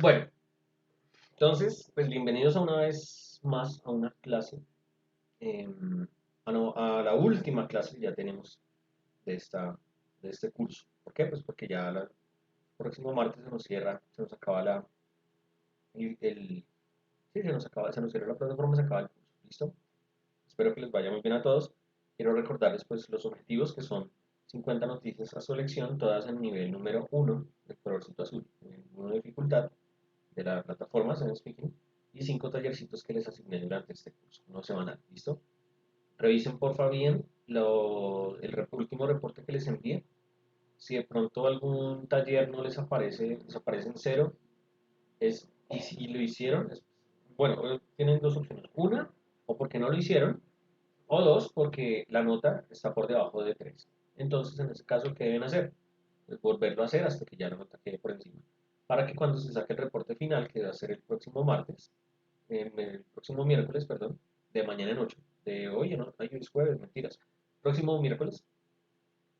Bueno, entonces, pues bienvenidos a una vez más a una clase, a la última clase que ya tenemos de, de este curso. ¿Por qué? Pues porque ya el próximo martes se nos cierra, se nos acaba sí, se nos cierra la plataforma, se acaba el curso. ¿Listo? Espero que les vaya muy bien a todos. Quiero recordarles pues los objetivos que son 50 noticias a su elección, todas en nivel número uno del colorcito azul, nivel 1 de dificultad de la plataforma Zen Speaking y 5 tallercitos que les asigné durante este curso, no semanal, ¿listo? Revisen porfa bien último reporte que les envié. Si de pronto algún taller no les aparece en cero, y si lo hicieron, bueno, tienen dos opciones. Una, o porque no lo hicieron, o dos, porque la nota está por debajo de 3. Entonces, en ese caso, ¿qué deben hacer? Pues volverlo a hacer hasta que ya la nota quede por encima. Para que cuando se saque el reporte final, que va a ser el próximo martes, el próximo miércoles, perdón, de mañana en 8, de hoy, no, ay, es jueves, mentiras, próximo miércoles,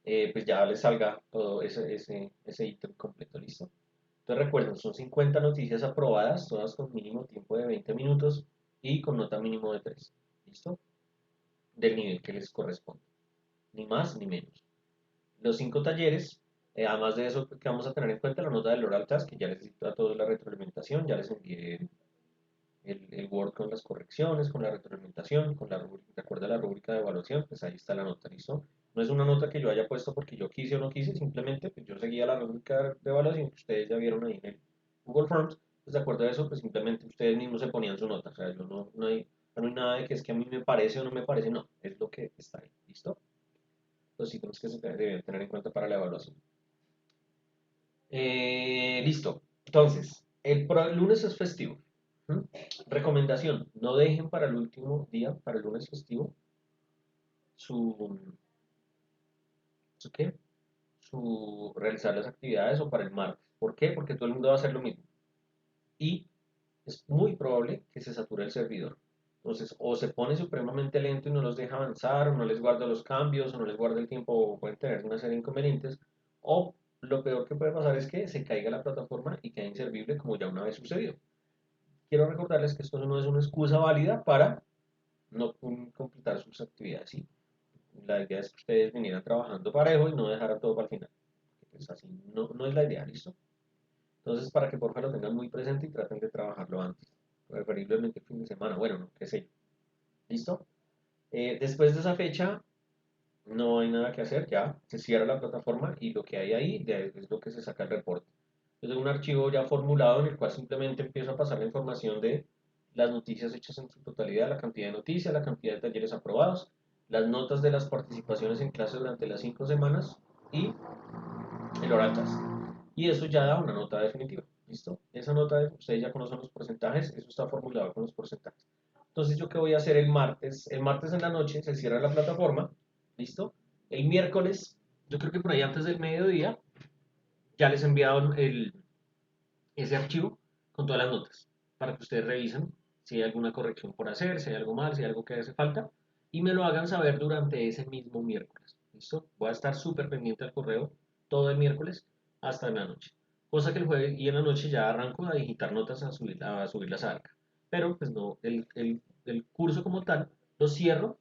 pues ya les salga todo ese ítem completo, ¿listo? Entonces recuerden, son 50 noticias aprobadas, todas con mínimo tiempo de 20 minutos y con nota mínimo de 3, ¿listo? Del nivel que les corresponde, ni más ni menos. Los 5 talleres, además de eso que vamos a tener en cuenta, la nota del oral task, que ya les di a todos la retroalimentación, ya les envié el Word con las correcciones, con la retroalimentación, con la rúbrica, de acuerdo a la rúbrica de evaluación, pues ahí está la nota, ¿listo? No es una nota que yo haya puesto porque yo quise o no quise, simplemente pues yo seguía la rúbrica de evaluación que ustedes ya vieron ahí en el Google Forms, pues de acuerdo a eso, pues simplemente ustedes mismos se ponían su nota, o sea, yo no hay nada de que es que a mí me parece o no me parece, no, es lo que está ahí, ¿listo? Los ítems que se deben tener en cuenta para la evaluación. Listo. Entonces, el lunes es festivo. ¿Mm? Recomendación, no dejen para el último día, para el lunes festivo, su, ¿qué? Su realizar las actividades o para el martes. ¿Por qué? Porque todo el mundo va a hacer lo mismo. Y es muy probable que se sature el servidor. Entonces, o se pone supremamente lento y no los deja avanzar, o no les guarda los cambios, o no les guarda el tiempo, o pueden tener una serie de inconvenientes, o lo peor que puede pasar es que se caiga la plataforma y quede inservible como ya una vez sucedió. Quiero recordarles que esto no es una excusa válida para no completar sus actividades. ¿Sí? La idea es que ustedes vinieran trabajando parejo y no dejaran todo para el final. Pues así no es la idea, ¿listo? Entonces, para que por favor lo tengan muy presente y traten de trabajarlo antes, preferiblemente el fin de semana, bueno, no, qué sé yo. ¿Listo? Después de esa fecha, no hay nada que hacer, ya se cierra la plataforma y lo que hay ahí es lo que se saca el reporte. Yo tengo un archivo ya formulado en el cual simplemente empiezo a pasar la información de las noticias hechas en su totalidad, la cantidad de noticias, la cantidad de talleres aprobados, las notas de las participaciones en clase durante las 5 semanas y el oral task. Y eso ya da una nota definitiva. ¿Listo? Esa nota, ustedes ya conocen los porcentajes, eso está formulado con los porcentajes. Entonces, ¿yo qué voy a hacer el martes? El martes en la noche se cierra la plataforma, ¿listo? El miércoles, yo creo que por ahí antes del mediodía, ya les he enviado ese archivo con todas las notas para que ustedes revisen si hay alguna corrección por hacer, si hay algo mal, si hay algo que hace falta y me lo hagan saber durante ese mismo miércoles. ¿Listo? Voy a estar súper pendiente al correo todo el miércoles hasta en la noche. Cosa que el jueves y en la noche ya arranco a digitar notas a subirlas a Arca. Pero pues no, el curso como tal lo cierro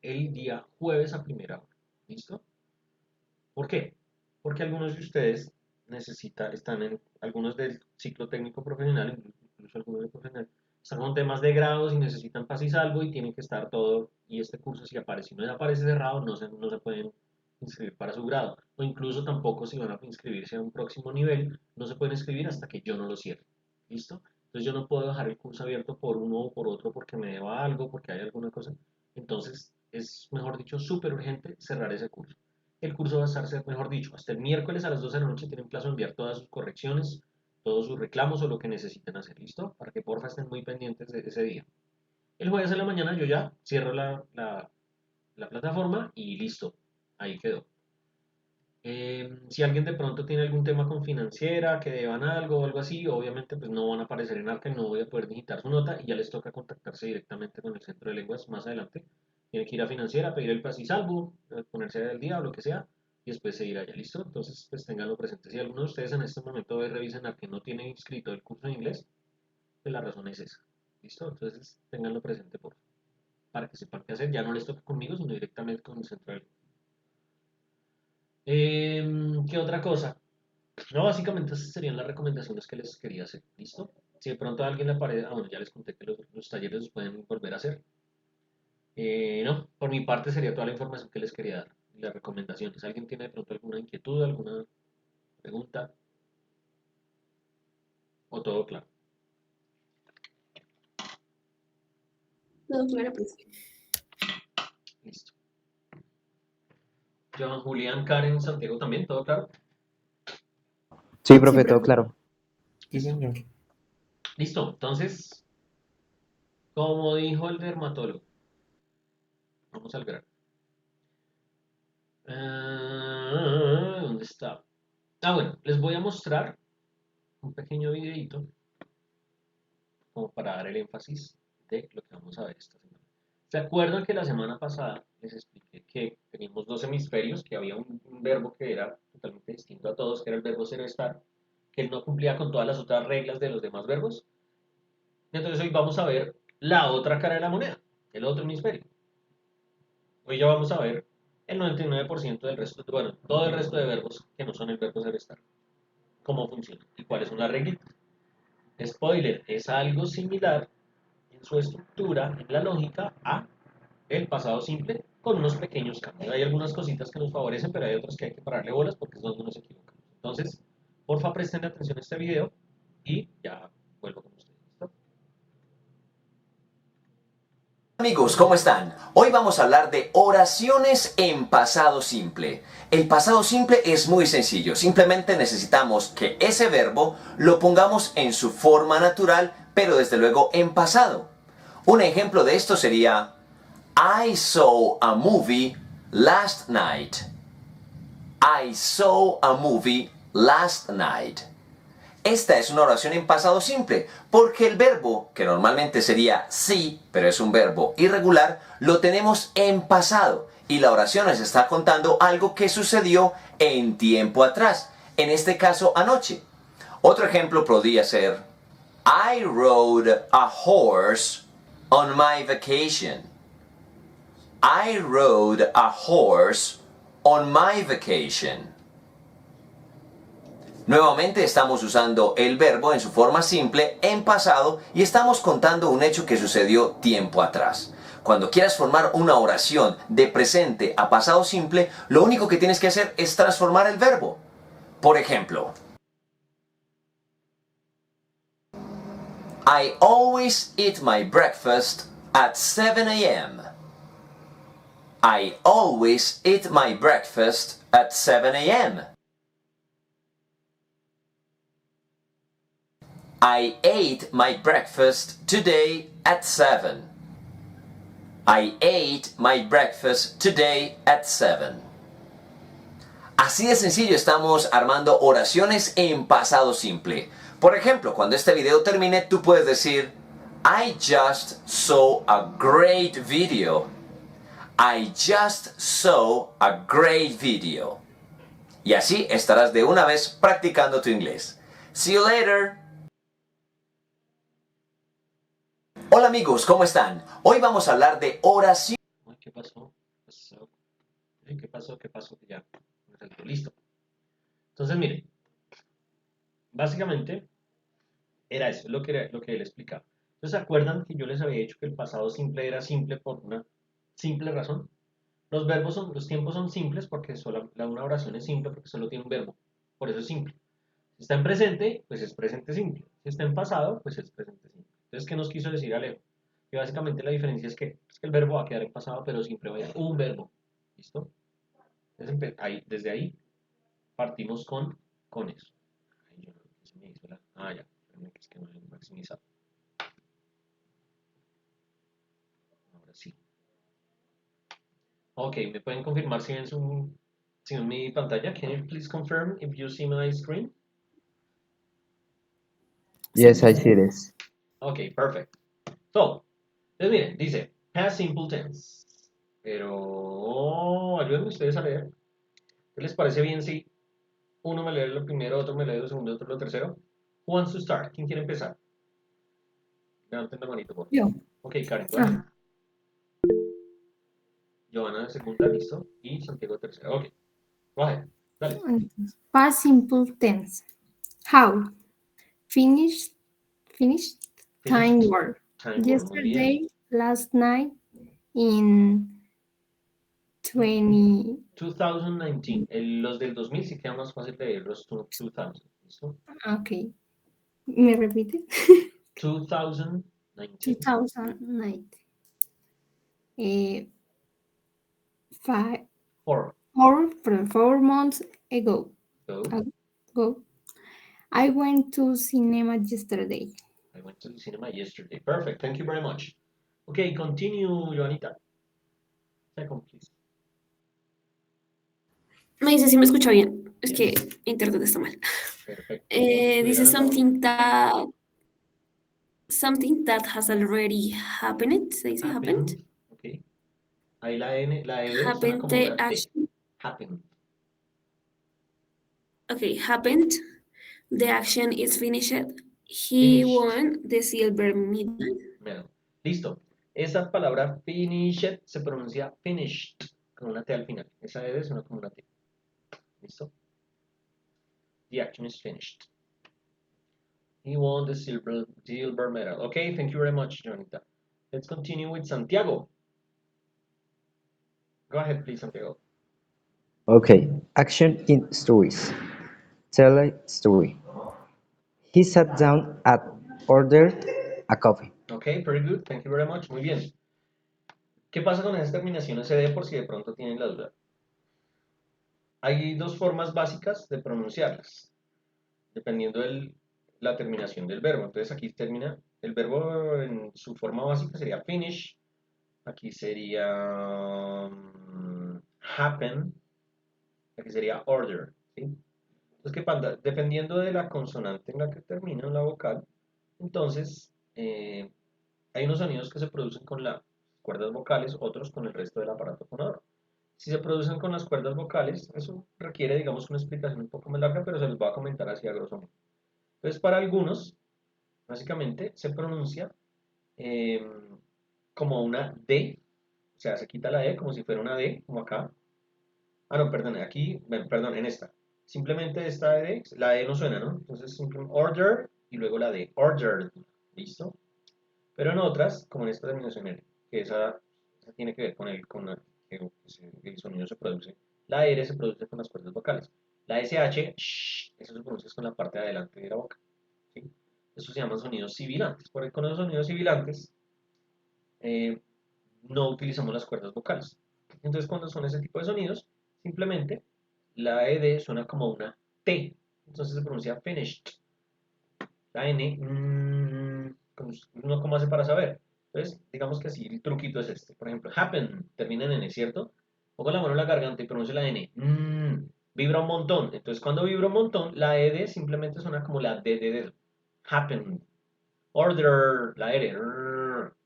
el día jueves a primera hora. ¿Listo? ¿Por qué? Porque algunos de ustedes están en algunos del ciclo técnico profesional, incluso algunos del profesional, están con temas de grados y necesitan paz y salvo y tienen que estar todo, y este curso si aparece, si no aparece cerrado, no se pueden inscribir para su grado, o incluso tampoco si van a inscribirse a un próximo nivel, no se pueden inscribir hasta que yo no lo cierre. ¿Listo? Entonces yo no puedo dejar el curso abierto por uno o por otro porque me deba algo, porque hay alguna cosa. Entonces es, mejor dicho, súper urgente cerrar ese curso. El curso va a estar, mejor dicho, hasta el miércoles a las 12 de la noche tienen plazo de enviar todas sus correcciones, todos sus reclamos o lo que necesiten hacer, ¿listo? Para que porfa estén muy pendientes de ese día. El jueves en la mañana yo ya cierro la plataforma y listo, ahí quedó. Si alguien de pronto tiene algún tema con financiera, que deban algo o algo así, obviamente pues no van a aparecer en Arca y no voy a poder digitar su nota y ya les toca contactarse directamente con el centro de lenguas más adelante. Tiene que ir a financiera, pedir el paz y salvo, ponerse al día o lo que sea, y después seguir allá, ¿listo? Entonces, pues tenganlo presente. Si alguno de ustedes en este momento revisen a que no tiene inscrito el curso de inglés, pues la razón es esa, ¿listo? Entonces, tenganlo presente para que sepan qué hacer. Ya no les toca conmigo, sino directamente con el central. ¿Qué otra cosa? No, básicamente esas serían las recomendaciones que les quería hacer, ¿listo? Si de pronto a alguien le parece, bueno, ya les conté que los talleres los pueden volver a hacer. No, por mi parte sería toda la información que les quería dar, y las recomendaciones. ¿Alguien tiene de pronto alguna inquietud, alguna pregunta? ¿O todo claro? No, claro, pues. Listo. Joan, Julián, Karen, Santiago también, ¿todo claro? Sí, Sí, profe, todo profe. claro. Sí, señor. Listo, entonces, como dijo el dermatólogo, vamos al grano. ¿Dónde está? Bueno, les voy a mostrar un pequeño videito como para dar el énfasis de lo que vamos a ver esta semana. ¿Se acuerdan que la semana pasada les expliqué que teníamos dos hemisferios, que había un verbo que era totalmente distinto a todos, que era el verbo ser o estar, que él no cumplía con todas las otras reglas de los demás verbos? Entonces hoy vamos a ver la otra cara de la moneda, el otro hemisferio. Hoy ya vamos a ver el 99% del resto, bueno, todo el resto de verbos que no son el verbo ser o estar, cómo funcionan y cuáles son las reglitas. Spoiler, es algo similar en su estructura, en la lógica, a el pasado simple, con unos pequeños cambios. Hay algunas cositas que nos favorecen, pero hay otras que hay que pararle bolas porque es donde nos equivocamos. Entonces, porfa, presten atención a este video y ya vuelvo con ustedes. ¿Listo? Amigos, ¿cómo están? Hoy vamos a hablar de oraciones en pasado simple. El pasado simple es muy sencillo, simplemente necesitamos que ese verbo lo pongamos en su forma natural, pero desde luego en pasado. Un ejemplo de esto sería I saw a movie last night. I saw a movie last night. Esta es una oración en pasado simple, porque el verbo, que normalmente sería sí, pero es un verbo irregular, lo tenemos en pasado, y la oración nos está contando algo que sucedió en tiempo atrás, en este caso anoche. Otro ejemplo podría ser I rode a horse on my vacation. I rode a horse on my vacation. Nuevamente estamos usando el verbo en su forma simple en pasado y estamos contando un hecho que sucedió tiempo atrás. Cuando quieras formar una oración de presente a pasado simple, lo único que tienes que hacer es transformar el verbo. Por ejemplo, I always eat my breakfast at 7 a.m. I always eat my breakfast at 7 a.m. I ate my breakfast today at 7. I ate my breakfast today at 7. Así de sencillo estamos armando oraciones en pasado simple. Por ejemplo, cuando este video termine, tú puedes decir I just saw a great video. I just saw a great video. Y así estarás de una vez practicando tu inglés. See you later. Hola amigos, ¿cómo están? Hoy vamos a hablar de oración. Ay, ¿qué pasó? ¿Qué pasó? ¿Qué pasó? Ya, me saltó. Listo. Entonces, miren, básicamente era eso, lo que él explicaba. Entonces, ¿se acuerdan que yo les había dicho que el pasado simple era simple por una simple razón? Los tiempos son simples porque una oración es simple porque solo tiene un verbo. Por eso es simple. Si está en presente, pues es presente simple. Si está en pasado, pues es presente simple. Entonces, ¿qué nos quiso decir Alejo? Que básicamente la diferencia es que el verbo va a quedar en pasado, pero siempre va a haber un verbo. ¿Listo? Entonces, desde ahí partimos con eso. Ay, yo no sé qué se me hizo ya, espérame, que es que no he maximizado. Ahora sí. Ok, ¿me pueden confirmar si ven mi pantalla? Can you please confirm if you see my screen? Sí, Yes, I profe. see this. Ok, perfect. So, entonces miren, dice past simple tense. Pero ayúdenme ustedes a leer. ¿Qué les parece bien si uno me lee lo primero, otro me lee lo segundo, otro lo tercero? Who wants to start? ¿Quién quiere empezar? Levanten la manito, por favor. Yo. Ok, Karen, go ahead. Ah, Johanna de segunda, listo. Y Santiago de tercera. Ok, go ahead. Dale. past simple tense. How? Finished. Finished. Time Finished. work. Time work, muy bien. Yesterday. Last night. In 20. 2019. Los del 2000 sí queda más fácil leer los 2000. ¿Listo? Ok. ¿Me repite? 2019. 2009. Eh, five, Four. 4 months ago. Go. Ago. I went to cinema yesterday. I went to the cinema yesterday. Perfect. Thank you very much. Okay, continue, Joanita. Second, please. Me dice si me escucha bien. Es que Yes. internet está mal. Perfecto. Dice something that has already happened. ¿Se dice happened? Happened. Okay. Ahí la N, la ED suena Happened como the una T. action. Happened. Okay, happened. The action is finished. He Finished. won the silver medal. Bueno, listo. Esa palabra finished se pronuncia finished con una T al final. Esa ED suena como una T. ¿Listo? The action is finished. He won the silver medal. Okay, thank you very much, Joanita. Let's continue with Santiago. Go ahead, please, Santiago. Okay. Action in stories. Tell a story. He sat down and ordered a coffee. Okay, very good. Thank you very much. Muy bien. ¿Qué pasa con esas terminaciones ED por si de pronto tienen la duda? Hay dos formas básicas de pronunciarlas, dependiendo de la terminación del verbo. Entonces aquí termina, el verbo en su forma básica sería finish, aquí sería happen, aquí sería order, ¿sí? Entonces, ¿qué pasa? Dependiendo de la consonante en la que termina la vocal, entonces hay unos sonidos que se producen con las cuerdas vocales, otros con el resto del aparato fonador. Si se producen con las cuerdas vocales, eso requiere, digamos, una explicación un poco más larga, pero se los voy a comentar así a grosso modo. Entonces, para algunos, básicamente, se pronuncia eh, como una D, o sea, se quita la E como si fuera una D, como acá. Ah, no, perdón, aquí, bueno, perdón, en esta. Simplemente esta D, la E no suena, ¿no? Entonces, simplemente order y luego la D, ordered, ¿listo? Pero en otras, como en esta terminación N, que esa tiene que ver con que el sonido se produce. La R se produce con las cuerdas vocales. La SH, eso se pronuncia con la parte de adelante de la boca. ¿Sí? Eso se llaman sonidos sibilantes. Porque con los sonidos sibilantes eh, no utilizamos las cuerdas vocales. Entonces, cuando son ese tipo de sonidos, simplemente la ED suena como una T. Entonces se pronuncia finished. La N, ¿cómo hace para saber? Entonces, digamos que así, el truquito es este. Por ejemplo, happen termina en N, ¿cierto? Pongo la mano en la garganta y pronuncio la N. Vibra un montón. Entonces, cuando vibra un montón, la ED simplemente suena como la D de dedo. Happen. Order, la R.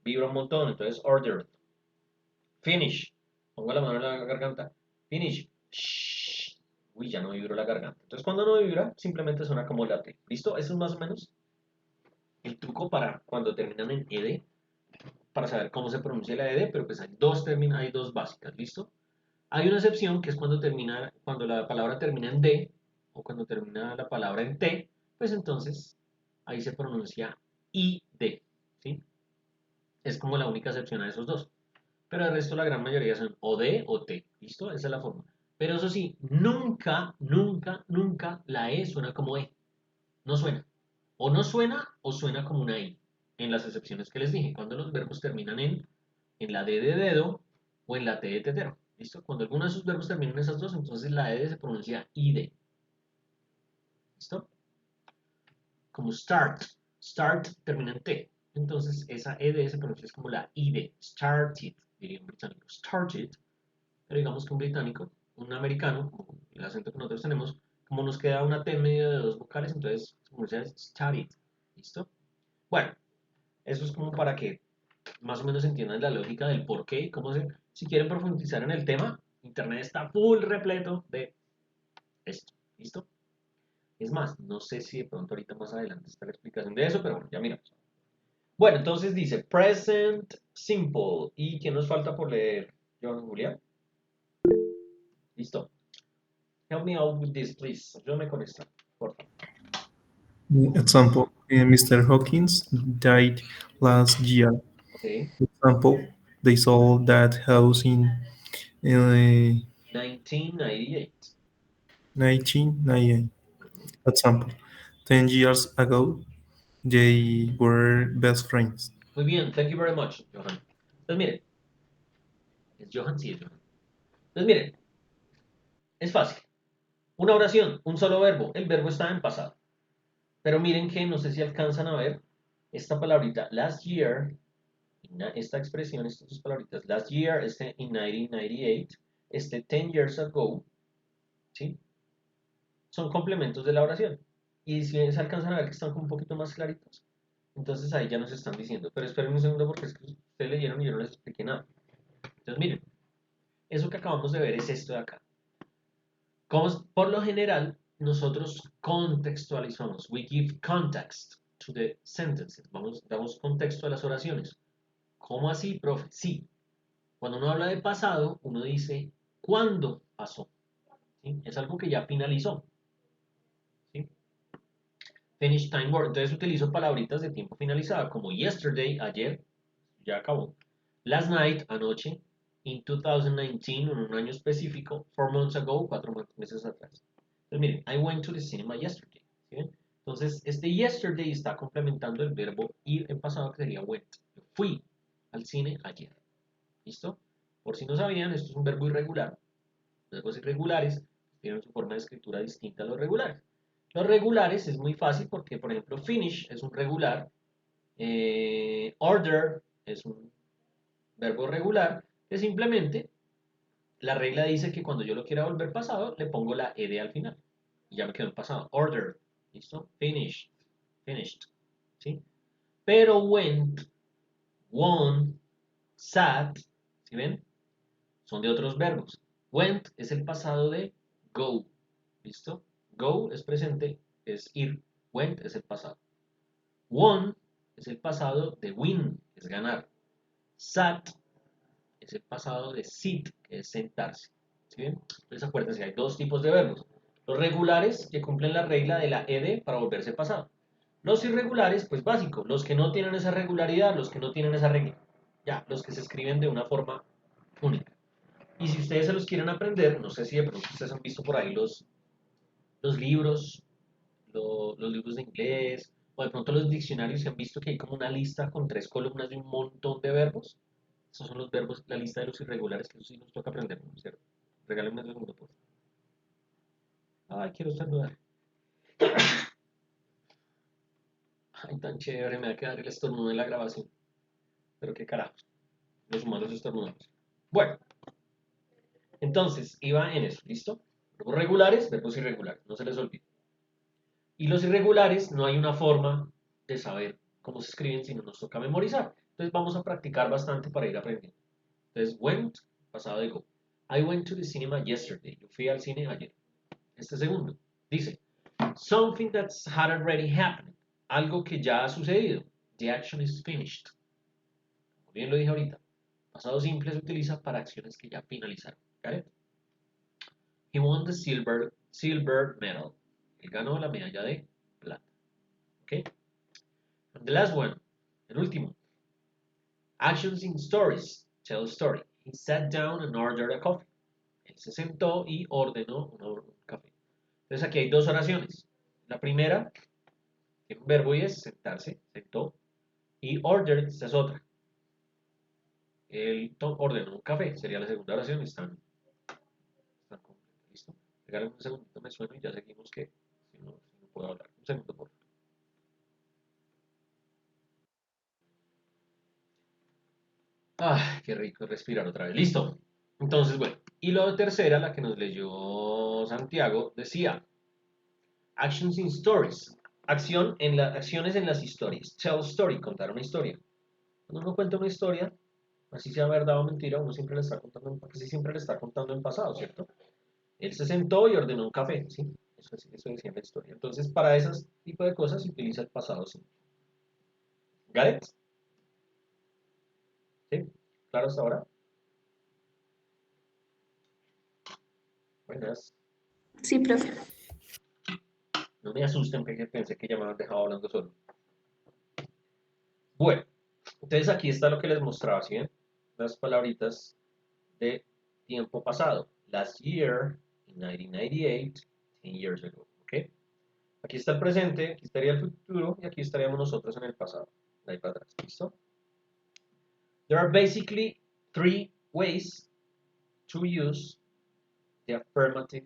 Vibra un montón, entonces ordered. Finish. Pongo la mano en la garganta. Finish. Shh. Uy, ya no vibro la garganta. Entonces, cuando no vibra, simplemente suena como la T. ¿Listo? Eso es más o menos el truco para cuando terminan en ed, para saber cómo se pronuncia la ed, pero pues hay dos básicas, ¿listo? Hay una excepción que es cuando la palabra termina en d o cuando termina la palabra en t, pues entonces ahí se pronuncia id, ¿sí? Es como la única excepción a esos dos. Pero el resto la gran mayoría son o d o t, ¿listo? Esa es la forma. Pero eso sí, nunca, nunca, nunca la e suena como e. No suena. O no suena o suena como una I. En las excepciones que les dije, cuando los verbos terminan en la D de dedo o en la T de tetero. ¿Listo? Cuando alguno de esos verbos terminan en esas dos, entonces la ED se pronuncia ID. ¿Listo? Como start. Start termina en T. Entonces esa ED se pronuncia como la ID. Started, diría un británico. Started. Pero digamos que un británico, un americano, como el acento que nosotros tenemos, como nos queda una T en medio de dos vocales, entonces se pronuncia started. ¿Listo? Bueno, eso es como para que más o menos entiendan la lógica del por qué y cómo se... Si quieren profundizar en el tema, Internet está full repleto de Esto, ¿listo? Es más, no sé si de pronto ahorita más adelante está la explicación de eso, pero bueno, ya miramos. Bueno, entonces dice present simple. ¿Y qué nos falta por leer, Johan Julián? Listo. Help me out with this, please. Ayúdame con esta, por favor. Example, Mr. Hawkins died last year. Ok. Example, they sold that house in 1998. 1998. Example, 10 years ago, they were best friends. Muy bien, thank you very much, Johan. Entonces miren, ¿es Johan? Sí, es Johan. Entonces miren, es fácil. Una oración, un solo verbo. El verbo está en pasado. Pero miren que no sé si alcanzan a ver esta palabrita, last year, esta expresión, estas dos palabritas, last year, in 1998, 10 years ago, ¿sí? Son complementos de la oración. Y si se alcanzan a ver que están un poquito más claritos, entonces ahí ya nos están diciendo. Pero esperen un segundo porque es que ustedes leyeron y yo no les expliqué nada. Entonces miren, eso que acabamos de ver es esto de acá. Por lo general, nosotros contextualizamos. We give context to the sentences. Damos contexto a las oraciones. ¿Cómo así, profe? Sí. Cuando uno habla de pasado, uno dice ¿cuándo pasó? ¿Sí? Es algo que ya finalizó. ¿Sí? Finish time word. Entonces utilizo palabritas de tiempo finalizado como yesterday, ayer, ya acabó. Last night, anoche. In 2019, en un año específico. 4 months ago, 4 meses atrás. Entonces miren, I went to the cinema yesterday. ¿Sí ven? Entonces este yesterday está complementando el verbo ir en pasado que sería went. Yo fui al cine ayer. ¿Listo? Por si no sabían, esto es un verbo irregular. Los verbos irregulares tienen su forma de escritura distinta a los regulares. Los regulares es muy fácil porque, por ejemplo, finish es un regular. Order es un verbo regular que simplemente la regla dice que cuando yo lo quiera volver pasado le pongo la ed al final y ya me quedó en pasado. Order, ¿listo? Finished, finished, ¿sí? Pero went, won, sat, ¿sí ven? Son de otros verbos. Went es el pasado de go, ¿listo? Go es presente, es ir. Went es el pasado. Won es el pasado de win, es ganar. Sat es el pasado de sit, que es sentarse. ¿Sí bien? Entonces acuérdense, hay dos tipos de verbos. Los regulares, que cumplen la regla de la ed para volverse pasado. Los irregulares, pues básico. Los que no tienen esa regularidad, los que no tienen esa regla. Ya, los que se escriben de una forma única. Y si ustedes se los quieren aprender, no sé si de pronto ustedes han visto por ahí los libros, los libros de inglés, o de pronto los diccionarios, se han visto que hay como una lista con 3 columnas de un montón de verbos. Esos son los verbos, la lista de los irregulares, que eso sí nos toca aprender, ¿no es cierto? Regálenme un segundo, por favor. Ay, quiero estornudar. Ay, tan chévere, me va a quedar el estornudo en la grabación. Pero qué carajos, los humanos estornudamos. Bueno, entonces, iba en eso, ¿listo? Verbos regulares, verbos irregulares, no se les olvide. Y los irregulares no hay una forma de saber cómo se escriben, sino nos toca memorizar. Entonces vamos a practicar bastante para ir aprendiendo. Entonces, went, pasado de go. I went to the cinema yesterday. Yo fui al cine ayer. Este segundo dice, something that's had already happened. Algo que ya ha sucedido. The action is finished. Como bien lo dije ahorita. Pasado simple se utiliza para acciones que ya finalizaron. ¿Got it? He won the silver medal. Él ganó la medalla de plata. ¿Ok? And the last one. El último. Actions in stories. Tell a story. He sat down and ordered a coffee. Él se sentó y ordenó un café. Entonces aquí hay dos oraciones. La primera tiene un verbo y es sentarse, sentó. Y ordered, esta es otra. Él ordenó un café, sería la segunda oración. Están completas. ¿Listo? Regálenme un segundito, me sueno y ya seguimos que si no puedo hablar. Un segundo, por favor. Ah, qué rico respirar otra vez. Listo. Entonces, bueno. Y la tercera, la que nos leyó Santiago, decía actions in stories. Acciones en las historias. Tell story, contar una historia. Cuando uno cuenta una historia, así sea verdad o mentira, uno siempre le está contando, casi siempre le está contando en pasado, ¿cierto? Él se sentó y ordenó un café, ¿sí? Eso decía en la historia. Entonces, para ese tipo de cosas se utiliza el pasado simple. ¿Got it? ¿Sí? ¿Claro hasta ahora? Buenas. Sí, profe. No me asusten porque pensé que ya me habían dejado hablando solo. Bueno, entonces aquí está lo que les mostraba, ¿sí ven? Las palabritas de tiempo pasado. Last year, in 1998, 10 years ago, ¿ok? Aquí está el presente, aquí estaría el futuro y aquí estaríamos nosotros en el pasado. De ahí para atrás, ¿listo? There are basically three ways to use the affirmative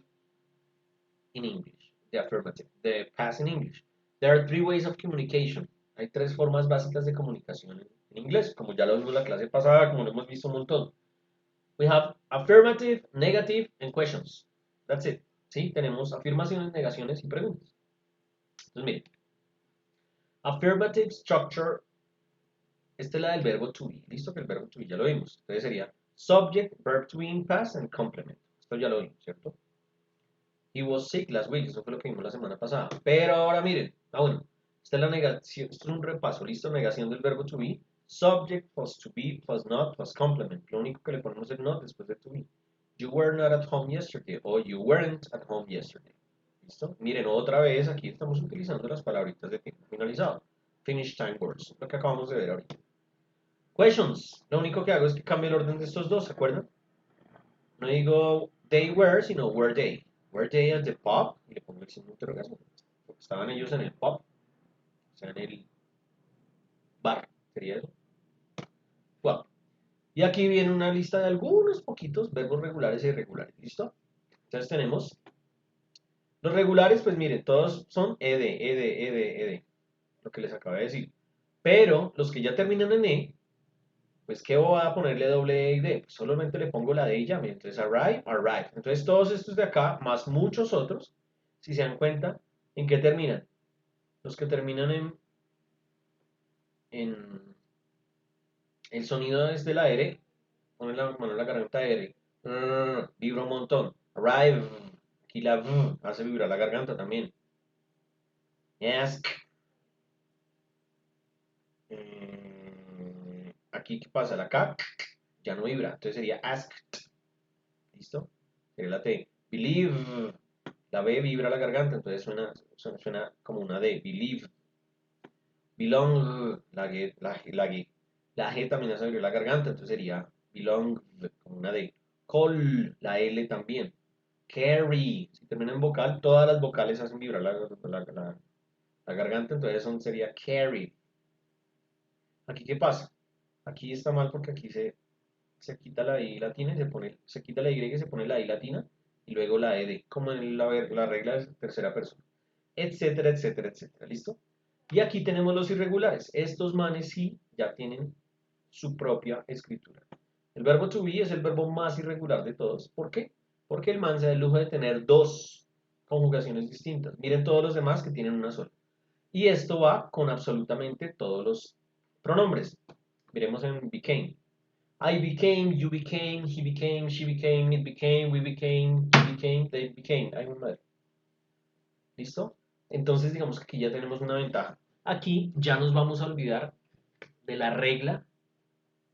in English. The affirmative, the past in English. There are three ways of communication. Hay tres formas básicas de comunicación en inglés, como ya lo vimos en la clase pasada, como lo hemos visto un montón. We have affirmative, negative, and questions. That's it. ¿Sí? Tenemos afirmaciones, negaciones y preguntas. Entonces, miren. Affirmative structure, esta es la del verbo to be. Listo que el verbo to be ya lo vimos. Entonces sería subject, verb to be in past, and complement. Esto ya lo vimos, ¿cierto? He was sick last week. Eso fue lo que vimos la semana pasada. Pero ahora miren. Bueno. Esta es la negación. Esto es un repaso. Listo. Negación del verbo to be. Subject plus to be plus not plus complement. Lo único que le ponemos es not después de to be. You were not at home yesterday. O you weren't at home yesterday. ¿Listo? Miren, otra vez aquí estamos utilizando las palabritas de tiempo finalizado. Finish time words. Lo que acabamos de ver ahorita. Questions. Lo único que hago es que cambio el orden de estos dos. ¿Se acuerdan? No digo they were, sino were they. Were they at the pub? Y le pongo el signo de interrogación. Porque estaban ellos en el pub. O sea, en el bar. ¿Sería eso? Well. Y aquí viene una lista de algunos poquitos verbos regulares e irregulares. ¿Listo? Entonces tenemos los regulares, pues miren, todos son ed, ed. Lo que les acabo de decir. Pero los que ya terminan en e, pues ¿qué voy a ponerle doble e y d? Pues solamente le pongo la d y ya. Entonces arrive, arrive. Entonces todos estos de acá, más muchos otros, si se dan cuenta, ¿en qué terminan? Los que terminan en el sonido es de la R, ponen la mano en la garganta R, vibra un montón. Arrive, aquí la v hace vibrar la garganta también. Ask. Aquí, ¿qué pasa? La K ya no vibra, entonces sería asked. ¿Listo? Sería la T. Believe. La B vibra la garganta, entonces suena como una D. Believe. Belong. La G. La G también hace vibrar la garganta, entonces sería belong como una D. Call. La L también. Carry. Si termina en vocal, todas las vocales hacen vibrar la garganta, entonces sería carry. Aquí, ¿qué pasa? Aquí está mal porque aquí se quita la I latina y se quita la Y y se pone la I latina y luego la ED, como en la regla de tercera persona, etcétera, etcétera, etcétera. ¿Listo? Y aquí tenemos los irregulares. Estos manes sí ya tienen su propia escritura. El verbo to be es el verbo más irregular de todos. ¿Por qué? Porque el man se da el lujo de tener dos conjugaciones distintas. Miren todos los demás que tienen una sola. Y esto va con absolutamente todos los pronombres. Miremos en became. I became, you became, he became, she became, it became, we became, you became, they became. Ay, mi madre. ¿Listo? Entonces, digamos que aquí ya tenemos una ventaja. Aquí ya nos vamos a olvidar de la regla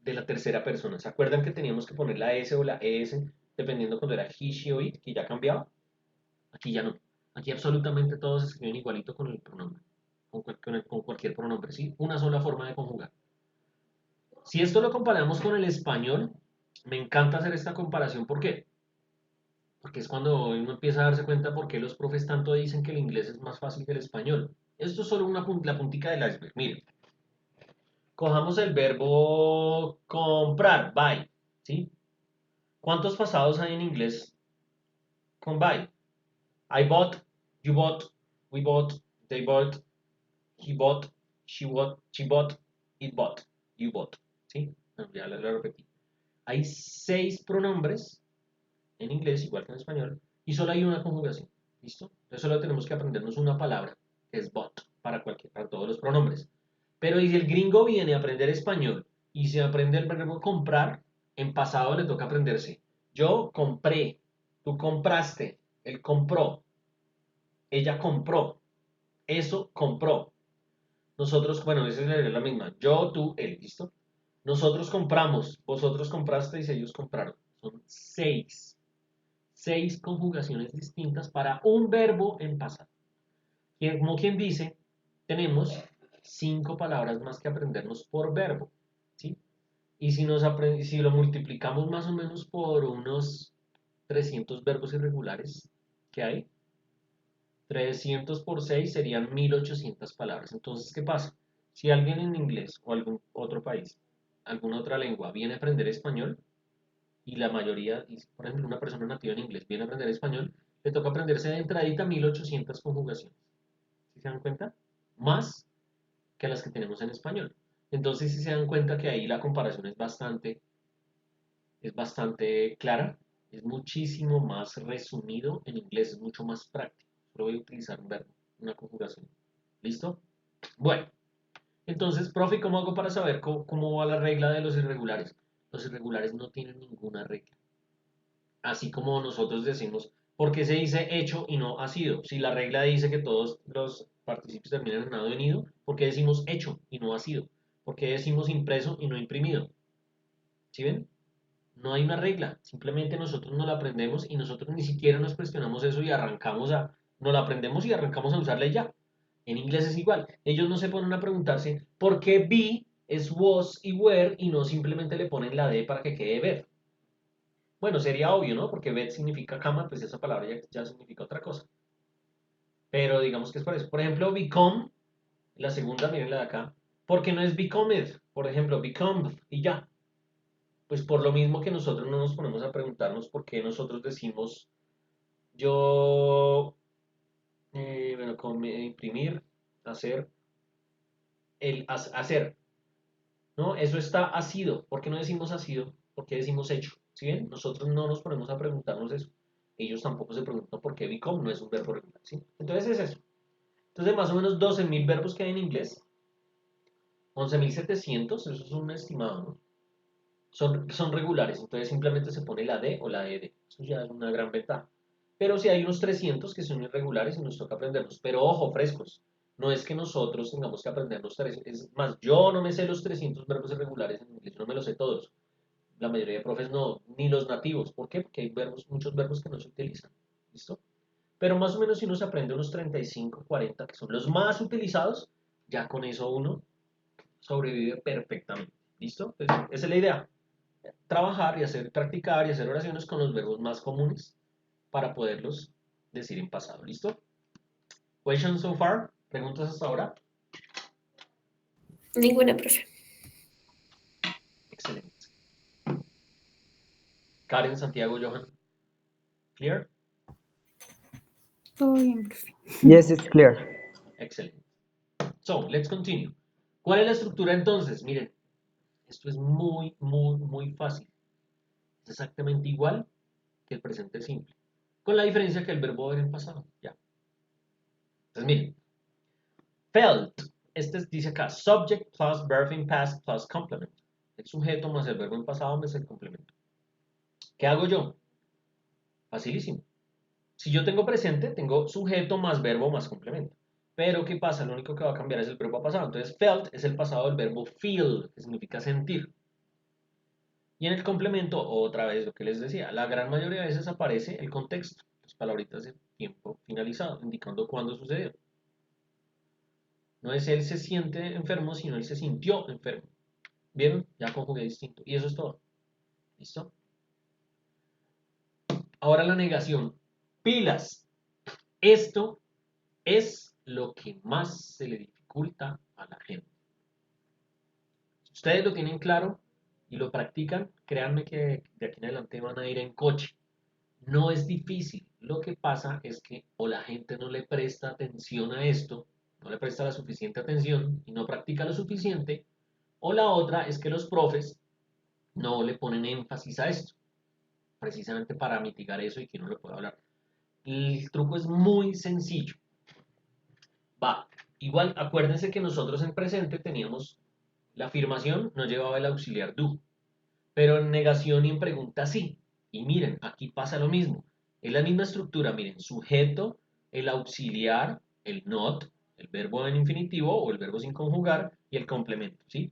de la tercera persona. ¿Se acuerdan que teníamos que poner la S o la ES dependiendo cuando era he, she o it, que ya cambiaba? Aquí ya no. Aquí absolutamente todos se escriben igualito con el pronombre. Con cualquier pronombre, ¿sí? Una sola forma de conjugar. Si esto lo comparamos con el español, me encanta hacer esta comparación. ¿Por qué? Porque es cuando uno empieza a darse cuenta por qué los profes tanto dicen que el inglés es más fácil que el español. Esto es solo la puntica del iceberg. Miren, cojamos el verbo comprar, buy, ¿sí? ¿Cuántos pasados hay en inglés con buy? I bought, you bought, we bought, they bought, he bought, she bought, it bought, you bought, ¿sí? Ya lo repetí. Hay 6 pronombres en inglés, igual que en español, y solo hay una conjugación. ¿Listo? Entonces solo tenemos que aprendernos una palabra, que es bought, para todos los pronombres. Pero y si el gringo viene a aprender español y se aprende el verbo comprar, en pasado le toca aprenderse. Yo compré, Tú compraste, él compró, ella compró, eso compró. Nosotros, bueno, esa es la misma. Yo, tú, él, ¿listo? Nosotros compramos, vosotros comprasteis, ellos compraron. Son 6. 6 conjugaciones distintas para un verbo en pasado. Como quien dice, tenemos 5 palabras más que aprendernos por verbo, ¿sí? Y si lo multiplicamos más o menos por unos 300 verbos irregulares que hay, 300 por 6 serían 1800 palabras. Entonces, ¿qué pasa? Si alguien en inglés o algún otro país, alguna otra lengua, viene a aprender español, y la mayoría, por ejemplo, una persona nativa en inglés viene a aprender español, le toca aprenderse de entradita 1800 conjugaciones. ¿Sí se dan cuenta? Más que las que tenemos en español. Entonces, si se dan cuenta que ahí la comparación es bastante clara, es muchísimo más resumido en inglés, es mucho más práctico. Solo voy a utilizar un verbo, una conjugación. ¿Listo? Bueno, entonces, profe, ¿cómo hago para saber cómo va la regla de los irregulares? Los irregulares no tienen ninguna regla. Así como nosotros decimos, ¿por qué se dice hecho y no ha sido? Si la regla dice que todos los participios terminan en ado venido, ¿por qué decimos hecho y no ha sido? ¿Por qué decimos impreso y no imprimido? ¿Sí ven? No hay una regla, simplemente nosotros no la aprendemos y nosotros ni siquiera nos cuestionamos eso y no la aprendemos y arrancamos a usarla y ya. En inglés es igual. Ellos no se ponen a preguntarse por qué be es was y were y no simplemente le ponen la D para que quede ver. Bueno, sería obvio, ¿no? Porque bet significa cama, pues esa palabra ya significa otra cosa. Pero digamos que es por eso. Por ejemplo, become, la segunda, miren la de acá. ¿Por qué no es becometh? Por ejemplo, become y ya. Pues por lo mismo que nosotros no nos ponemos a preguntarnos por qué nosotros decimos yo, bueno, imprimir, hacer, hacer, ¿no? Eso está ha sido. ¿Por qué no decimos ha sido? ¿Por qué decimos hecho? ¿Sí ven? Nosotros no nos ponemos a preguntarnos eso. Ellos tampoco se preguntan por qué become no es un verbo regular, ¿sí? Entonces es eso. Entonces más o menos 12.000 verbos que hay en inglés, 11.700, eso es un estimado, ¿no? Son regulares, entonces simplemente se pone la D o la ED. Eso ya es una gran ventaja. Pero si hay unos 300 que son irregulares y nos toca aprenderlos. Pero ojo, frescos. No es que nosotros tengamos que aprenderlos 300. Es más, yo no me sé los 300 verbos irregulares en inglés. Yo no me los sé todos. La mayoría de profes no, ni los nativos. ¿Por qué? Porque hay muchos verbos que no se utilizan. ¿Listo? Pero más o menos si uno se aprende unos 35, 40, que son los más utilizados, ya con eso uno sobrevive perfectamente. ¿Listo? Entonces, esa es la idea. Trabajar y practicar y hacer oraciones con los verbos más comunes para poderlos decir en pasado. ¿Listo? Questions so far? ¿Preguntas hasta ahora? Ninguna, profe. Excelente. Karen, Santiago, Johan. Clear? Todo bien, profe. Yes, it's clear. Excelente. So, let's continue. ¿Cuál es la estructura entonces? Miren, esto es muy, muy, muy fácil. Es exactamente igual que el presente simple, con la diferencia que el verbo era en pasado. Ya. Entonces, miren, felt, dice acá, subject plus verb in past plus complement. El sujeto más el verbo en pasado más el complemento. ¿Qué hago yo? Facilísimo. Si yo tengo presente, tengo sujeto más verbo más complemento. Pero ¿qué pasa? Lo único que va a cambiar es el verbo pasado. Entonces, felt es el pasado del verbo feel, que significa sentir. Y en el complemento, otra vez lo que les decía, la gran mayoría de veces aparece el contexto, las palabritas de tiempo finalizado, indicando cuándo sucedió. No es él se siente enfermo, sino él se sintió enfermo. ¿Vieron? Ya conjugué distinto. Y eso es todo. ¿Listo? Ahora la negación. Pilas. Esto es lo que más se le dificulta a la gente. Si ustedes lo tienen claro y lo practican, créanme que de aquí en adelante van a ir en coche. No es difícil. Lo que pasa es que o la gente no le presta atención a esto, no le presta la suficiente atención y no practica lo suficiente, o la otra es que los profes no le ponen énfasis a esto, precisamente para mitigar eso y que no lo pueda hablar. El truco es muy sencillo. Va, igual acuérdense que nosotros en presente teníamos la afirmación, no llevaba el auxiliar do, pero en negación y en pregunta sí. Y miren, aquí pasa lo mismo. Es la misma estructura, miren, sujeto, el auxiliar, el not, el verbo en infinitivo o el verbo sin conjugar y el complemento, ¿sí?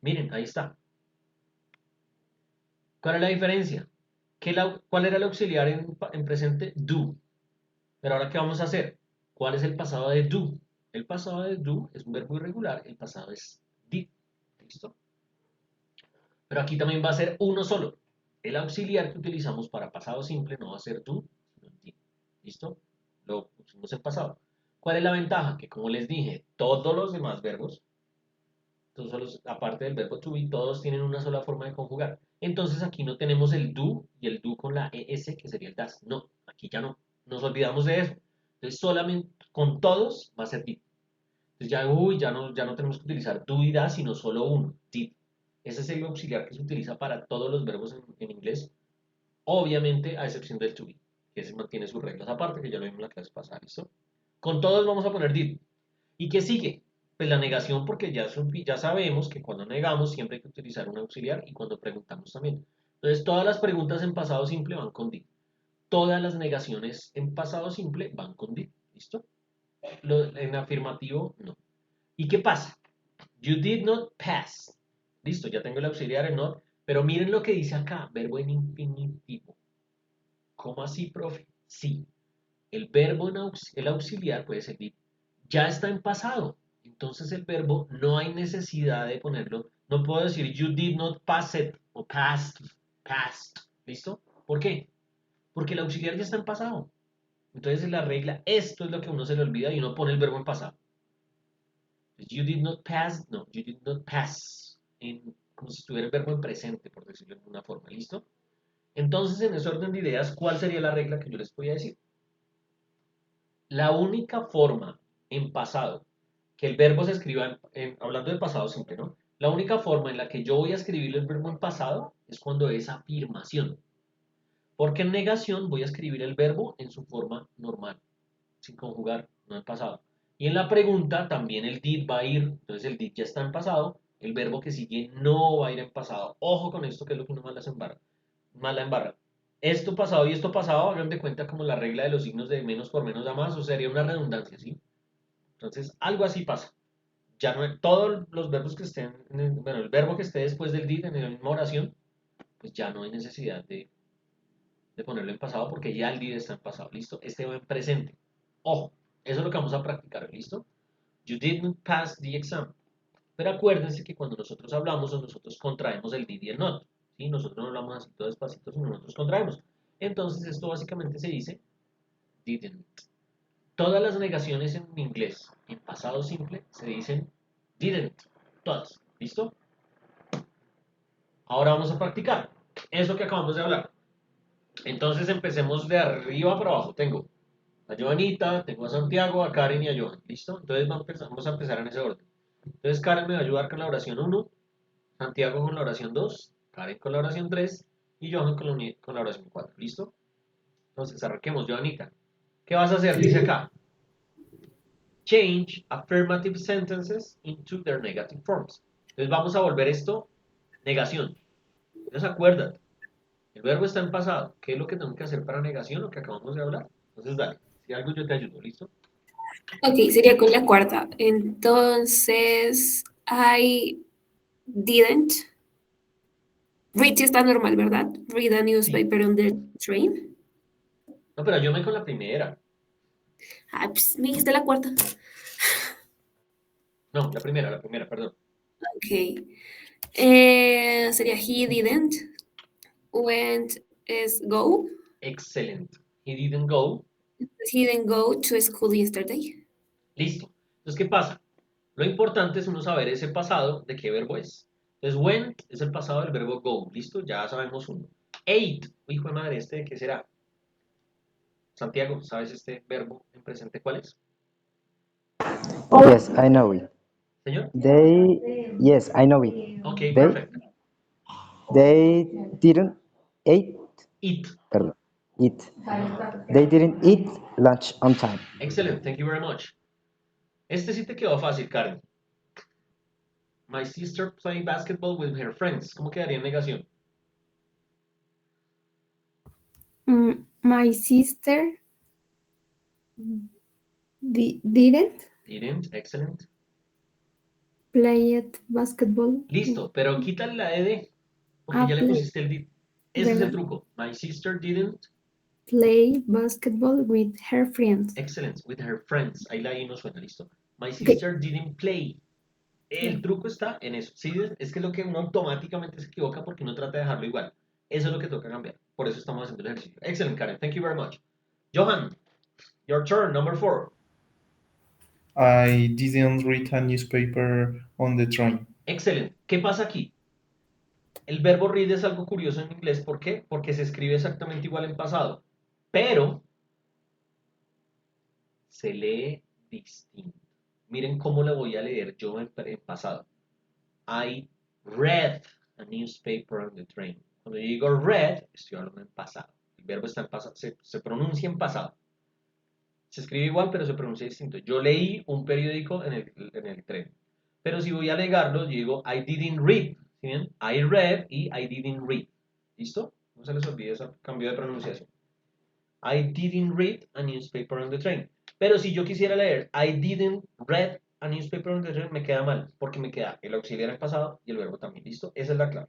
Miren, ahí está. ¿Cuál es la diferencia? ¿Cuál era el auxiliar en presente? Do. Pero ahora, ¿qué vamos a hacer? ¿Cuál es el pasado de do? El pasado de do es un verbo irregular, el pasado es did. ¿Listo? Pero aquí también va a ser uno solo. El auxiliar que utilizamos para pasado simple no va a ser do, sino did. ¿Listo? Lo pusimos en pasado. ¿Cuál es la ventaja? Que como les dije, todos los demás verbos, aparte del verbo to be, todos tienen una sola forma de conjugar. Entonces aquí no tenemos el do y el do con la es, que sería el das. No, aquí ya no. Nos olvidamos de eso. Entonces solamente con todos va a ser did. Entonces ya no tenemos que utilizar do y das, sino solo uno, did. Ese es el auxiliar que se utiliza para todos los verbos en inglés, obviamente a excepción del to be, que ese mantiene sus reglas aparte, que ya lo vimos en la clase pasada, ¿listo? Con todos vamos a poner did. ¿Y qué sigue? Pues la negación, porque ya sabemos que cuando negamos siempre hay que utilizar un auxiliar y cuando preguntamos también. Entonces todas las preguntas en pasado simple van con did. Todas las negaciones en pasado simple van con did, ¿listo? En afirmativo, no. ¿Y qué pasa? You did not pass. Listo, ya tengo el auxiliar en not, pero miren lo que dice acá, verbo en infinitivo. ¿Cómo así, profe? Sí, el verbo el auxiliar puede ser did. Ya está en pasado. Entonces el verbo no hay necesidad de ponerlo. No puedo decir you did not pass it o passed. ¿Listo? ¿Por qué? Porque el auxiliar ya está en pasado. Entonces la regla, esto es lo que a uno se le olvida y uno pone el verbo en pasado. You did not pass, no, you did not pass, como si estuviera el verbo en presente, por decirlo de alguna forma, ¿listo? Entonces, en ese orden de ideas, ¿cuál sería la regla que yo les voy a decir? La única forma en pasado que el verbo se escriba, hablando de pasado simple, ¿no? La única forma en la que yo voy a escribir el verbo en pasado es cuando es afirmación. Porque en negación voy a escribir el verbo en su forma normal, sin conjugar, no en pasado. Y en la pregunta también el did va a ir, entonces el did ya está en pasado, el verbo que sigue no va a ir en pasado. Ojo con esto, que es lo que uno más la embarra. Esto pasado y esto pasado, hagan de cuenta como la regla de los signos de menos por menos da más, o sería una redundancia, ¿sí? Entonces, algo así pasa. Ya no, todos los verbos que estén, bueno, el verbo que esté después del did en la misma oración, pues ya no hay necesidad de ponerlo en pasado porque ya el did está en pasado, ¿listo? Este va en presente. Ojo, eso es lo que vamos a practicar, ¿listo? You didn't pass the exam. Pero acuérdense que cuando nosotros hablamos o nosotros contraemos el did y el not, ¿sí? Nosotros no hablamos así todo despacito, sino nosotros contraemos. Entonces esto básicamente se dice didn't. Todas las negaciones en inglés en pasado simple se dicen didn't. Todas. ¿Listo? Ahora vamos a practicar eso que acabamos de hablar. Entonces empecemos de arriba para abajo. Tengo a Joanita, tengo a Santiago, a Karen y a Johan. ¿Listo? Entonces vamos a empezar en ese orden. Entonces Karen me va a ayudar con la oración 1, Santiago con la oración 2, Karen con la oración 3 y Johan con la oración 4. ¿Listo? Entonces arranquemos, Joanita. ¿Qué vas a hacer? Dice acá. Change affirmative sentences into their negative forms. Entonces vamos a volver esto negación. Entonces acuérdate, el verbo está en pasado. ¿Qué es lo que tengo que hacer para negación? Lo que acabamos de hablar. Entonces dale, si algo yo te ayudo, ¿listo? Ok, sería con la cuarta. Entonces, I didn't read, sí está normal, ¿verdad? Read a Sí. newspaper on the train. No, pero ayúdame con la primera. Ah, pues me dijiste la cuarta. No, la primera, perdón. Ok. Sería he didn't went is go. Excelente. He didn't go. He didn't go to school yesterday. Listo. Entonces, ¿qué pasa? Lo importante es uno saber ese pasado de qué verbo es. Entonces, went es el pasado del verbo go. ¿Listo? Ya sabemos uno. Ate. Hijo de madre, ¿este de qué será? Santiago, ¿sabes este verbo en presente cuál es? Yes, I know it. Señor. Yes, I know it. Ok, They, perfect. they didn't eat, Eat. perdón, eat. They didn't eat lunch on time. Excellent, thank you very much. Este sí te quedó fácil, Karen. My sister played basketball with her friends. ¿Cómo quedaría en negación? My sister didn't Didn't, excellent. play basketball. Listo, pero quítale la ED, porque ya le play, pusiste el did. Ese es el ¿verdad? truco. My sister didn't, Play basketball with her friends. excellent, with her friends. Ahí la I no suena, listo. My Ok. sister didn't play. El Yeah. truco está en eso. Sí, es que es lo que uno automáticamente se equivoca porque uno trata de dejarlo igual. Eso es lo que toca cambiar. Por eso estamos haciendo el ejercicio. Excellent, Karen. Thank you very much. Johan, your turn, number 4. I didn't read a newspaper on the train. Excellent. ¿Qué pasa aquí? El verbo read es algo curioso en inglés. ¿Por qué? Porque se escribe exactamente igual en pasado. Pero se lee distinto. Miren cómo le voy a leer yo en pasado. I read a newspaper on the train. Cuando yo digo read, estoy hablando en pasado. El verbo está en pasado, se pronuncia en pasado. Se escribe igual, pero se pronuncia distinto. Yo leí un periódico en el tren. Pero si voy a alegarlo, yo digo I didn't read. ¿Sí bien? I read y I didn't read. ¿Listo? No se les olvide ese cambio de pronunciación. I didn't read a newspaper on the train. Pero si yo quisiera leer I didn't read a newspaper on the train, me queda mal, porque me queda el auxiliar en pasado y el verbo también. ¿Listo? Esa es la clave.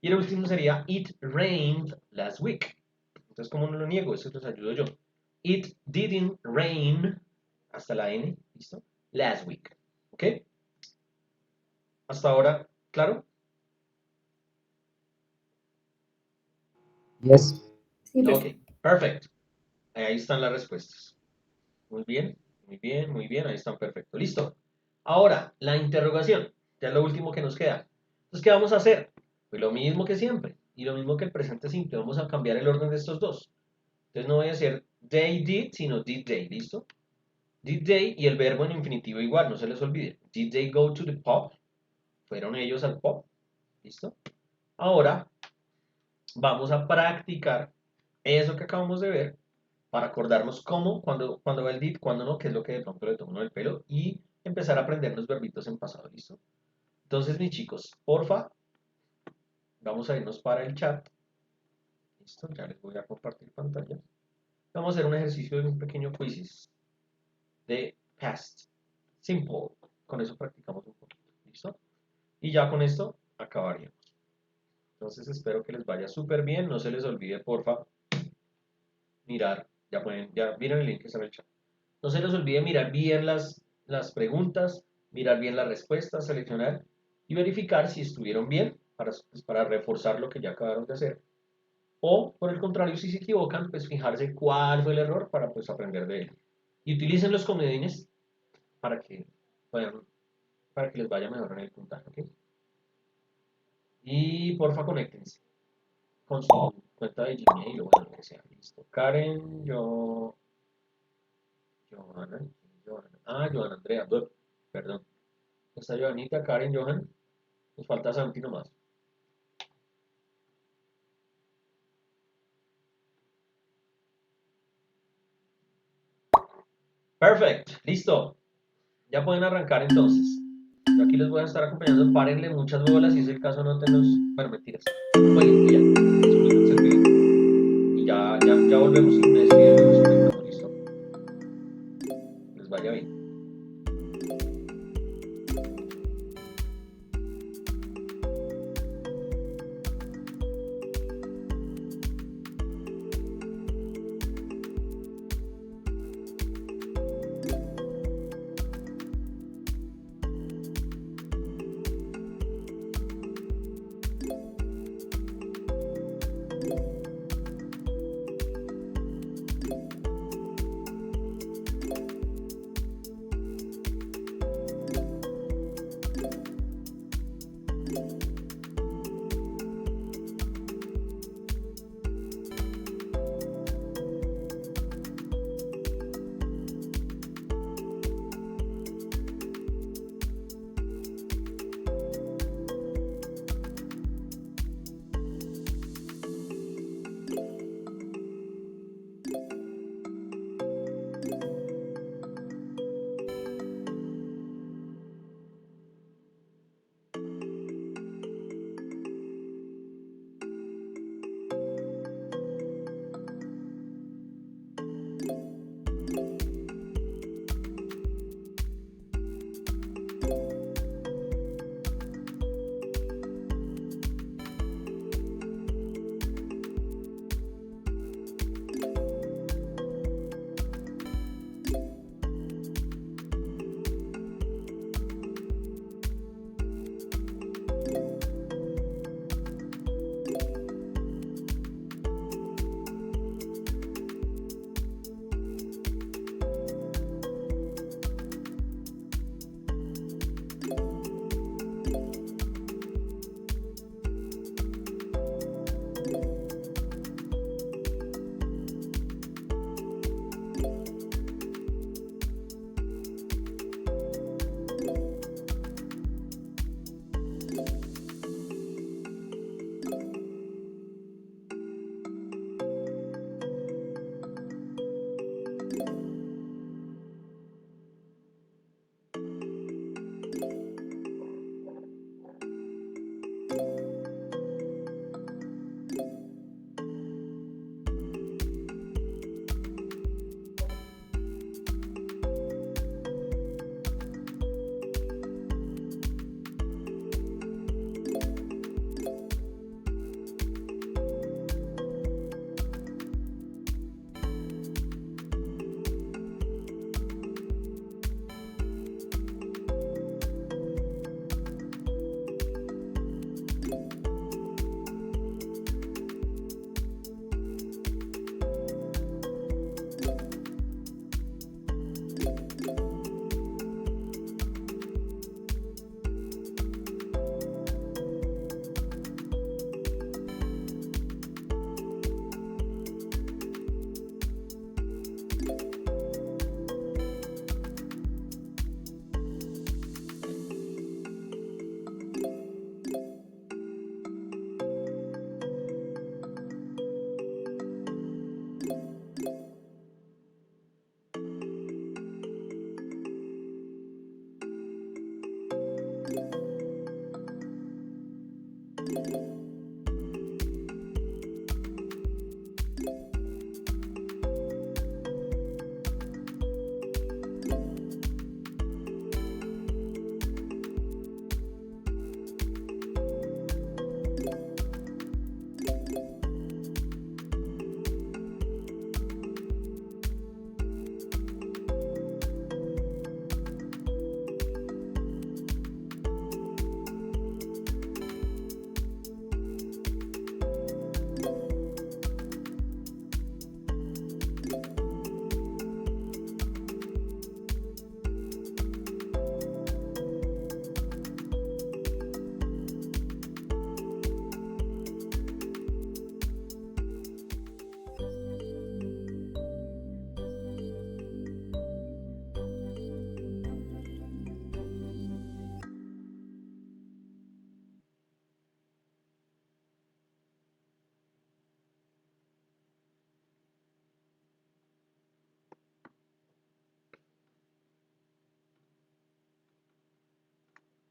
Y el último sería It rained last week. Entonces, ¿cómo no lo niego? Eso les ayudo yo. It didn't rain, hasta la N, ¿listo? Last week. ¿Ok? Hasta ahora, ¿claro? Yes. Sí, Ok, perfecto. Ahí están las respuestas. Muy bien, muy bien, muy bien. Ahí están, perfecto. Listo. Ahora, la interrogación. Ya es lo último que nos queda. Entonces, ¿qué vamos a hacer? Pues lo mismo que siempre. Y lo mismo que el presente simple. Vamos a cambiar el orden de estos dos. Entonces, no voy a hacer they did, sino did they. ¿Listo? Did they y el verbo en infinitivo igual, no se les olvide. Did they go to the pub? ¿Fueron ellos al pub? ¿Listo? Ahora vamos a practicar eso que acabamos de ver para acordarnos cómo, cuando va el did, cuando no, que es lo que de pronto le tomó el pelo y empezar a aprender los verbitos en pasado, ¿listo? Entonces, mis chicos, porfa, vamos a irnos para el chat. ¿Listo? Ya les voy a compartir pantalla. Vamos a hacer un ejercicio de un pequeño quizzes de past simple. Con eso practicamos un poquito, ¿listo? Y ya con esto acabaríamos. Entonces espero que les vaya súper bien. No se les olvide, porfa, mirar. Ya miren el link que está en el chat. No se les olvide mirar bien las preguntas, mirar bien las respuestas, seleccionar y verificar si estuvieron bien para reforzar lo que ya acabaron de hacer. O, por el contrario, si se equivocan, pues fijarse cuál fue el error para pues aprender de él. Y utilicen los comodines para que les vaya mejor en el puntaje, ¿ok? Y porfa, conéctense con su cuenta de Gmail o bueno, lo que sea. Listo. Karen, Johanna, Johanna Andrea, perdón. Está Johanita, Karen, Johan. Nos falta Santi nomás. Perfecto, listo. Ya pueden arrancar entonces. Yo aquí les voy a estar acompañando. Párenle muchas bolas. Si es el caso, no tenemos. Bueno, mentiras. Bueno, ya. Disculpen, se olvidó. Y ya volvemos y me despido y nos conectamos. ¿Listo? Les vaya bien.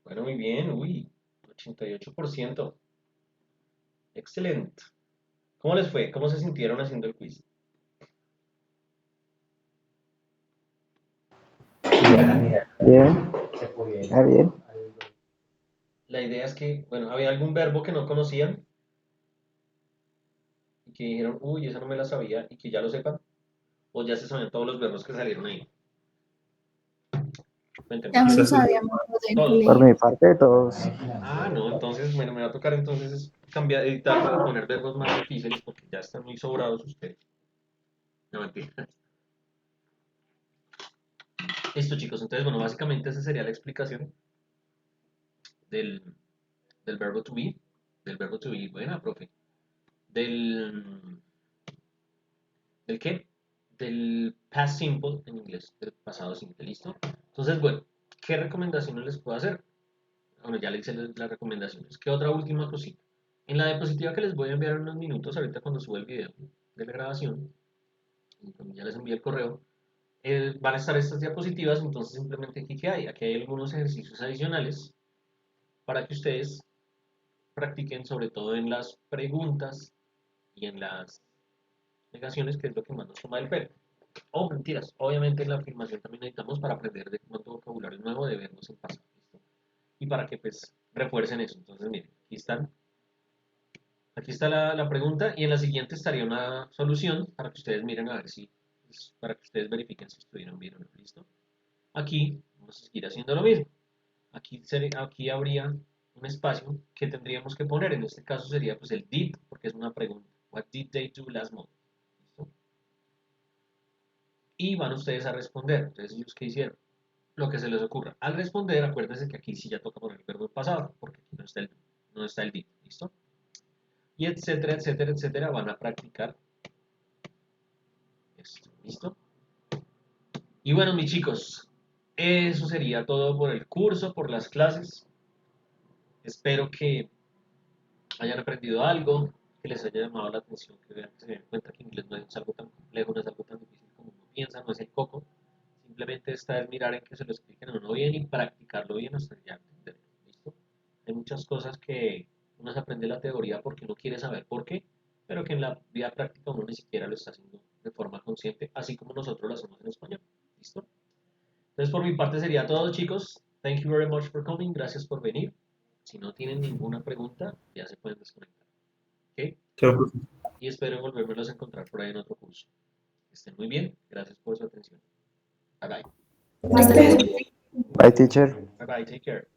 Bueno, muy bien, uy, 88%. Excelente. ¿Cómo les fue? ¿Cómo se sintieron haciendo el quiz? Bien. Ah, bien. La idea es que, bueno, ¿había algún verbo que no conocían y que dijeron, uy, eso no me la sabía y que ya lo sepan? ¿O ya se sabían todos los verbos que salieron ahí? Cuéntenme. Ya me lo Quizás sabíamos del Todos. Por colegio. mi parte, todos. Ah, no, entonces, bueno, me va a tocar entonces cambiar, editar y poner verbos más difíciles porque ya están muy sobrados ustedes. No, mentira. Listo, chicos. Entonces, bueno, básicamente esa sería la explicación del, del verbo to be. Del verbo to be, buena, profe. Del, ¿Del qué? Del past simple en inglés, del pasado simple, ¿listo? Entonces, bueno, ¿qué recomendaciones les puedo hacer? Bueno, ya le hice las recomendaciones. ¿Qué otra última cosita? En la diapositiva que les voy a enviar en unos minutos, ahorita cuando suba el video de la grabación, y cuando ya les envíe el correo, van a estar estas diapositivas, entonces simplemente aquí que hay, aquí hay algunos ejercicios adicionales para que ustedes practiquen sobre todo en las preguntas y en las negaciones, que es lo que más nos toma el pelo. O mentiras, obviamente en la afirmación también necesitamos para aprender de cuánto vocabulario nuevo de verbos en pasado. y para que pues refuercen eso. Entonces, miren, aquí está la pregunta y en la siguiente estaría una solución para que ustedes miren a ver si, pues, para que ustedes verifiquen si estuvieron bien o no. ¿Listo? Aquí vamos a seguir haciendo lo mismo. Aquí habría un espacio que tendríamos que poner. En este caso sería pues el did, porque es una pregunta. What did they do last month? ¿Listo? Y van ustedes a responder. Entonces, ¿ellos qué hicieron? Lo que se les ocurra. Al responder, acuérdense que aquí sí ya toca poner el verbo en pasado, porque aquí no está el did. ¿Listo? Y etcétera, etcétera, etcétera, van a practicar esto. ¿Listo? Y bueno, mis chicos, eso sería todo por el curso, por las clases. Espero que hayan aprendido algo, que les haya llamado la atención, que vean que se den cuenta que inglés no es algo tan complejo, no es algo tan difícil como uno piensa, no es el coco. Simplemente está es mirar en que se lo expliquen a uno bien y practicarlo bien hasta ya entenderlo. ¿Listo? Hay muchas cosas que uno se aprende la teoría porque uno quiere saber por qué, pero que en la vida práctica uno ni siquiera lo está haciendo de forma consciente, así como nosotros lo hacemos en español. ¿Listo? Entonces, por mi parte sería todo, chicos. Thank you very much for coming. Gracias por venir. Si no tienen ninguna pregunta, ya se pueden desconectar. ¿Ok? Chao, profe. Y espero volvermelos a encontrar por ahí en otro curso. Que estén muy bien. Gracias por su atención. Bye bye. Hasta luego. Bye, teacher. Bye bye. Take care.